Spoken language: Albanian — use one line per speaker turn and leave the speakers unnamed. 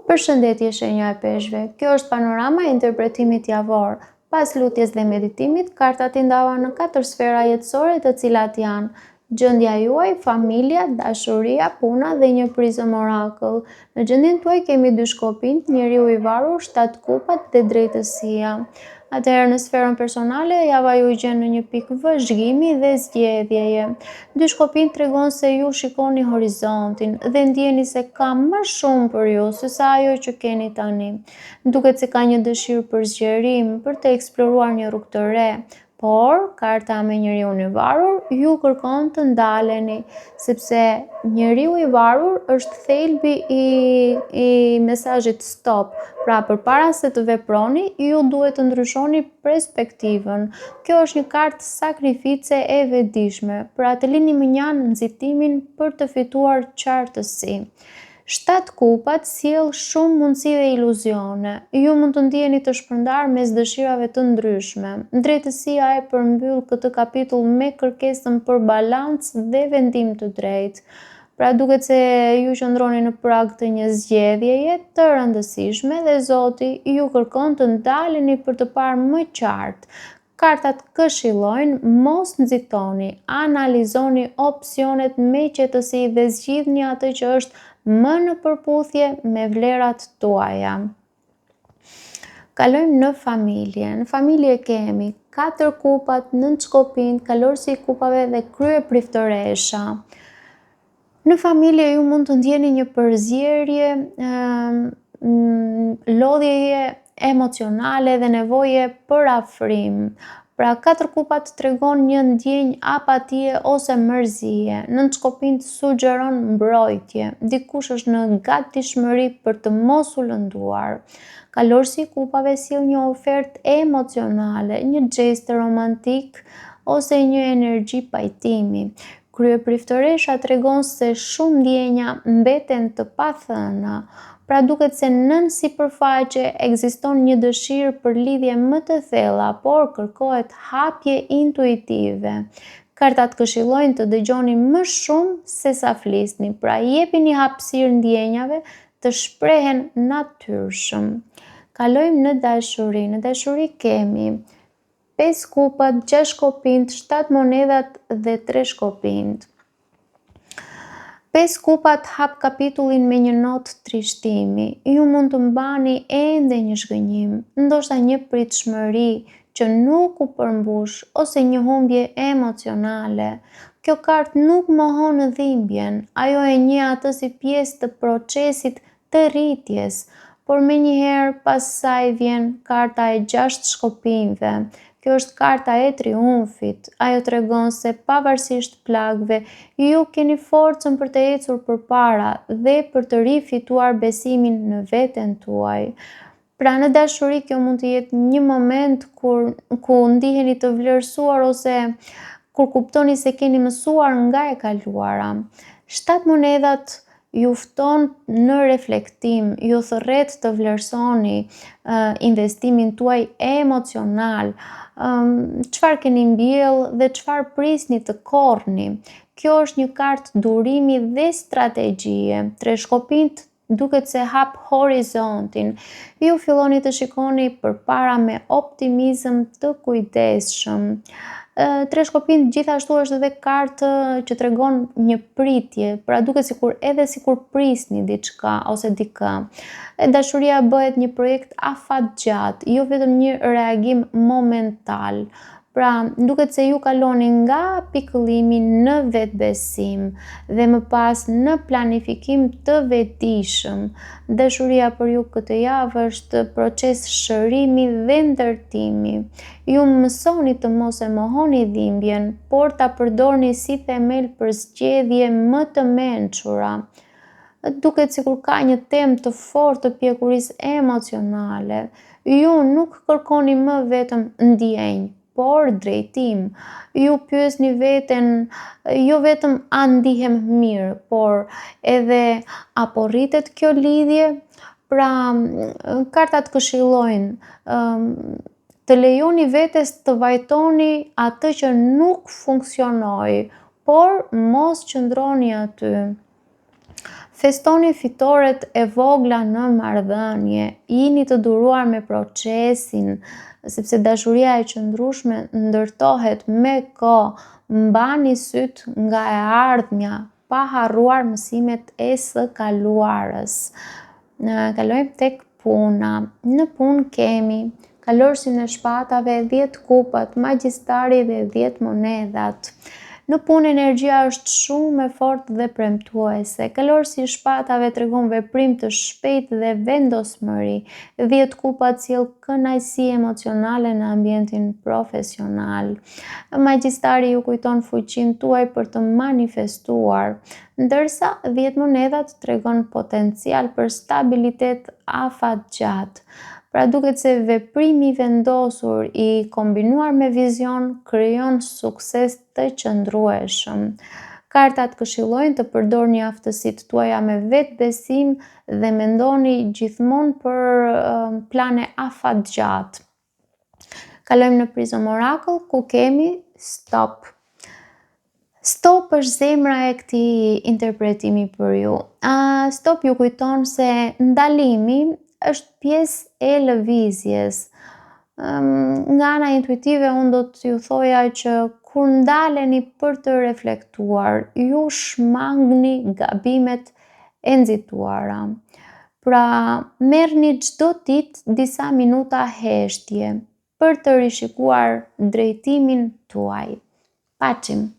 Përshëndetje shenja e peshqve, kjo është panorama e interpretimit javor. Pas lutjes dhe meditimit, kartat i ndavan në 4 sfera jetësore të cilat janë gjendja juaj, familja, dashuria, puna dhe një prizëm orakull. Në gjendjen tuaj kemi 2 shkopinj, njeriu i varur, 7 kupat dhe drejtësia. Atëherë në sferën personale, java ju gjen në një pikë vëzhgimi dhe zgjedhjeje. 2 shkopinj tregon se ju shikoni horizontin dhe ndjeni se ka më shumë për ju se sa ajo që keni tani. Duket se ka një dëshirë për zgjerim, për të eksploruar një rrugë të re. Por, karta me njeriun i varur ju kërkon të ndaleni, sepse njeriu i varur është thelbi i mesazhit stop. Pra, përpara se të veproni, ju duhet të ndryshoni perspektivën. Kjo është një kartë sakrifice e vetëdijshme, pra të lini mënjan nxitimin për të fituar qartësi. 7 kupat sjell shumë mundësi dhe iluzione. Ju mund të ndjeni të shpërndar mes dëshirave të ndryshme. Drejtësia e përmbyll këtë kapitull me kërkesën për balancë dhe vendim të drejtë. Pra duket se ju qëndroni në prag të një zgjedhjeje të rëndësishme dhe Zoti ju kërkon të ndaleni për të parë më qartë. Kartat këshillojnë, mos nxitoni, analizoni opsionet me qetësi dhe zgjidhni atë që është më në përputhje me vlerat tuaja. Kalojmë në familje. Në familje kemi 4 kupat, 9 shkopinj, kalorësi i kupave dhe krye priftëresha. Në familje ju mund të ndjeni një përzierje, lodhjeje emocionale dhe nevoje për afrim. Pra 4 kupat tregon një ndjenjë apatie ose mërzie. 9 shkopinj sugjeron mbrojtje. Dikush është në gatishmëri për të mos u lënduar. Kalorësi i kupave sjell një ofertë emocionale, një gest romantik ose një energji pajtimi. Krye priftëresha tregon se shumë ndjenja mbeten të pathëna. Pra duket se nën sipërfaqe ekziston një dëshirë për lidhje më të thella, por kërkohet hapje intuitive. Kartat këshillojnë të dëgjoni më shumë se sa flisni, pra jepini hapësirë ndjenjave të shprehen natyrshëm. Kalojmë në dashuri. Në dashuri kemi 5 kupat, 6 shkopinj, 7 monedhat dhe 3 shkopinj. 5 kupat hap kapitullin me një notë trishtimi. Ju mund të mbani ende një zhgënjim, ndoshta një pritshmëri që nuk u përmbush ose një humbje emocionale. Kjo kartë nuk mohon dhimbjen, ajo e njeh atë si pjesë të procesit të rritjes, por menjëherë pas saj vjen karta e 6 shkopinjve. Kjo është karta e triumfit. Ajo tregon se pavarësisht plagëve, ju keni forcën për të ecur përpara dhe për të rifituar besimin në veten tuaj. Pra në dashuri kjo mund të jetë një moment ku ndiheni të vlerësuar ose kur kuptoni se keni mësuar nga e kaluara. 7 monedhat ju fton në reflektim, ju thërret të vlerësoni investimin tuaj emocional, çfarë keni mbjell dhe çfarë prisni të korrni. Kjo është një kartë durimi dhe strategjie. 3 shkopinjt duket se hap horizontin. Ju filloni të shikoni përpara me optimizëm të kujdesshëm. 3 shkopinj gjithashtu është edhe kartë që tregon një pritje, pra duket sikur prisni diçka ose dikë. Dashuria bëhet një projekt afatgjatë, jo vetëm një reagim momental. Pra duket se ju kaloni nga pikëllimi në vetbesim dhe më pas në planifikim të vetëdijshëm. Dashuria për ju këtë javë është proces shërimi dhe ndërtimi. Ju mësoni të mos e mohoni dhimbjen, por ta përdorni si themel për zgjedhje më të mençura. Duket sikur ka një temë të fortë të pjekurisë emocionale. Ju nuk kërkoni më vetëm ndjenjë, por drejtim. Ju pyesni veten jo vetëm a ndihem mirë, por edhe a po rritet kjo lidhje. Pra kartat këshillojnë të lejoni vetes të vajtoni atë që nuk funksionoi, por mos qëndroni aty. Festoni fitoret e vogla në marrëdhënie, jini të duruar me procesin, sepse dashuria e qëndrueshme ndërtohet me kohë, mbani syt nga e ardhmja, pa harruar mësimet e së kaluarës. Kalojmë tek puna. Në punë kemi kalorësin e shpatave, 10 kupat, magjistari dhe 10 monedhat. Në punë energjia është shumë e fortë dhe premtuese. Kalorësi i shpatave tregon veprim të shpejtë dhe vendosmëri. 10 kupat sjell kënaqësi emocionale në ambientin profesional. Magjistari ju kujton fuqinë tuaj për të manifestuar, ndërsa 10 monedhat tregon potencial për stabilitet afatgjatë. Pra duket se veprimi i vendosur i kombinuar me vizion krijon sukses të qëndrueshëm. Kartat këshillojnë të përdorni aftësitë tuaja me vetbesim dhe mendoni gjithmonë për plane afatgjatë. Kalojmë në Prism Oracle ku kemi Stop. Stop është zemra e këtij interpretimi për ju. Stop ju kujton se ndalimi është pjesë e lëvizjes. Nga ana intuitive unë do t'ju thoja që kur ndaleni për të reflektuar, ju shmangni gabimet e nxituara. Pra, merrni çdo ditë disa minuta heshtje për të rishikuar drejtimin tuaj. Paçim!